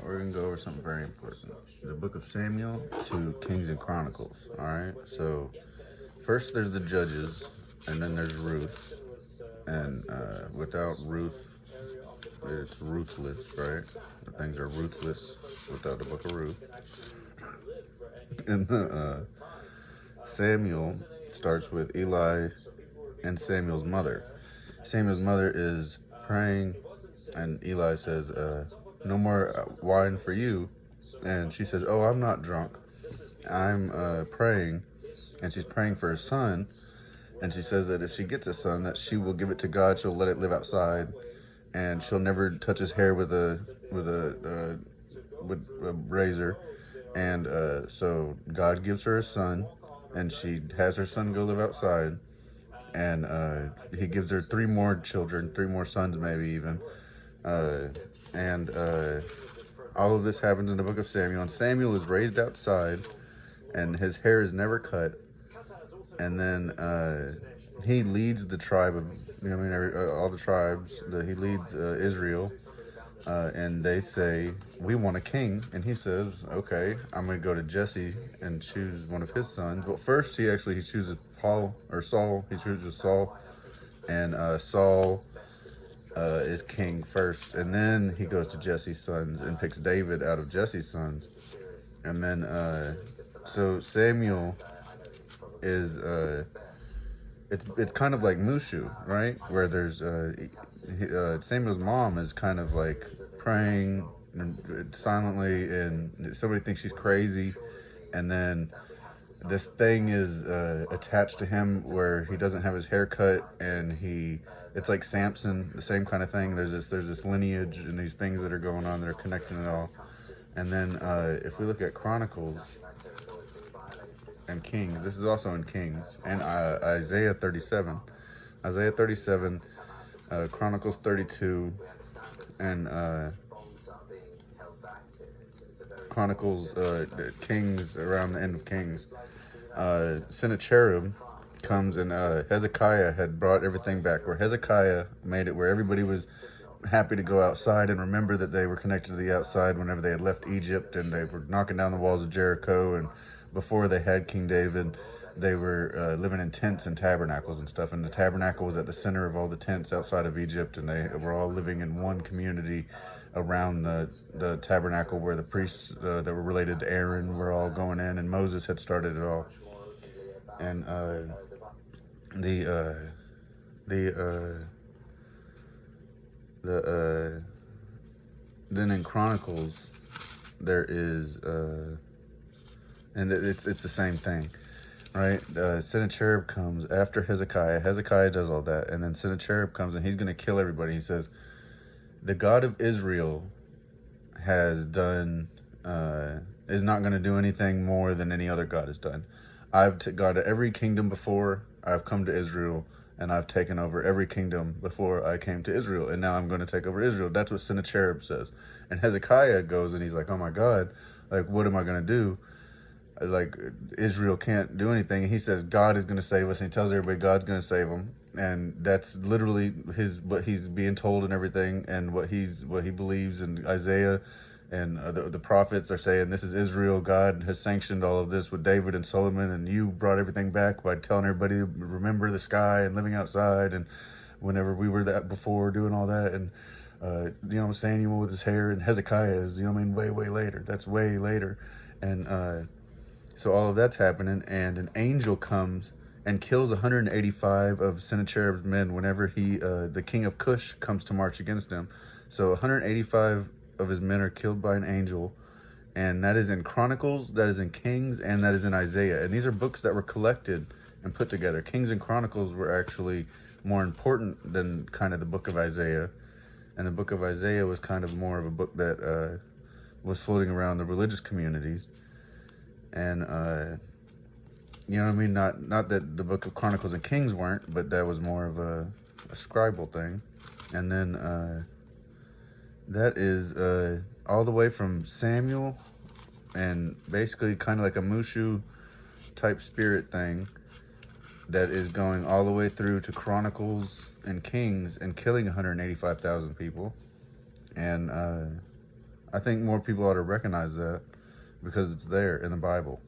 we're going to go over something very important. The book of Samuel to Kings and Chronicles, all right? So first there's the Judges, and then there's Ruth. And without Ruth, it's ruthless, right? Things are ruthless without the book of Ruth. And Samuel starts with Eli and Samuel's mother. Samuel's mother is praying, and Eli says, no more wine for you. And she says, oh, I'm not drunk. I'm praying. And she's praying for her son. And she says that if she gets a son, that she will give it to God. She'll let it live outside, and she'll never touch his hair with a razor. And so God gives her a son, and she has her son go live outside. And he gives her 3 more children, 3 more sons, maybe even. And all of this happens in the book of Samuel. And Samuel is raised outside, and his hair is never cut. And then he leads the tribe of, all the tribes. He leads Israel. And they say, we want a king. And he says, okay, I'm going to go to Jesse and choose one of his sons. But first, he chooses Saul. He chooses Saul. And Saul is king first. And then he goes to Jesse's sons and picks David out of Jesse's sons. And then, so Samuel is, it's kind of like Mushu, right? Where there's, Samuel's mom is kind of like praying silently, and somebody thinks she's crazy, and then this thing is attached to him where he doesn't have his hair cut, and it's like Samson, the same kind of thing. There's this lineage and these things that are going on that are connecting it all. And then if we look at Chronicles and Kings, this is also in Kings, and Isaiah 37, Chronicles 32, and Chronicles, Kings, around the end of Kings. Sennacherib comes, and Hezekiah had brought everything back, where Hezekiah made it where everybody was happy to go outside and remember that they were connected to the outside whenever they had left Egypt, and they were knocking down the walls of Jericho. And before they had King David, they were living in tents and tabernacles and stuff, and the tabernacle was at the center of all the tents outside of Egypt, and they were all living in one community around the tabernacle, where the priests that were related to Aaron were all going in, and Moses had started it all. And then in Chronicles there is and it's the same thing, right? Sennacherib comes after Hezekiah. Hezekiah does all that, and then Sennacherib comes, and he's going to kill everybody. He says, the God of Israel has done, is not going to do anything more than any other God has done. I've gone to every kingdom before I've come to Israel, and I've taken over every kingdom before I came to Israel, and now I'm going to take over Israel. That's what Sennacherib says. And Hezekiah goes, and he's like, oh my God, like, what am I going to do? Like, Israel can't do anything. And he says God is going to save us, and he tells everybody God's going to save them, and that's literally what he's being told and everything, and what he believes. And Isaiah and the prophets are saying, this is Israel. God has sanctioned all of this with David and Solomon, and you brought everything back by telling everybody to remember the sky and living outside, and whenever we were that before doing all that. And Samuel with his hair, and Hezekiah is, way later. That's way later. And so all of that's happening, and an angel comes and kills 185 of Sennacherib's men whenever the king of Cush comes to march against him. So 185 of his men are killed by an angel, and that is in Chronicles, that is in Kings, and that is in Isaiah. And these are books that were collected and put together. Kings and Chronicles were actually more important than kind of the book of Isaiah. And the book of Isaiah was kind of more of a book that was floating around the religious communities. And not that the book of Chronicles and Kings weren't, but that was more of a scribal thing. And then that is all the way from Samuel, and basically kind of like a Mushu type spirit thing, that is going all the way through to Chronicles and Kings and killing 185,000 people. And I think more people ought to recognize that because it's there in the Bible.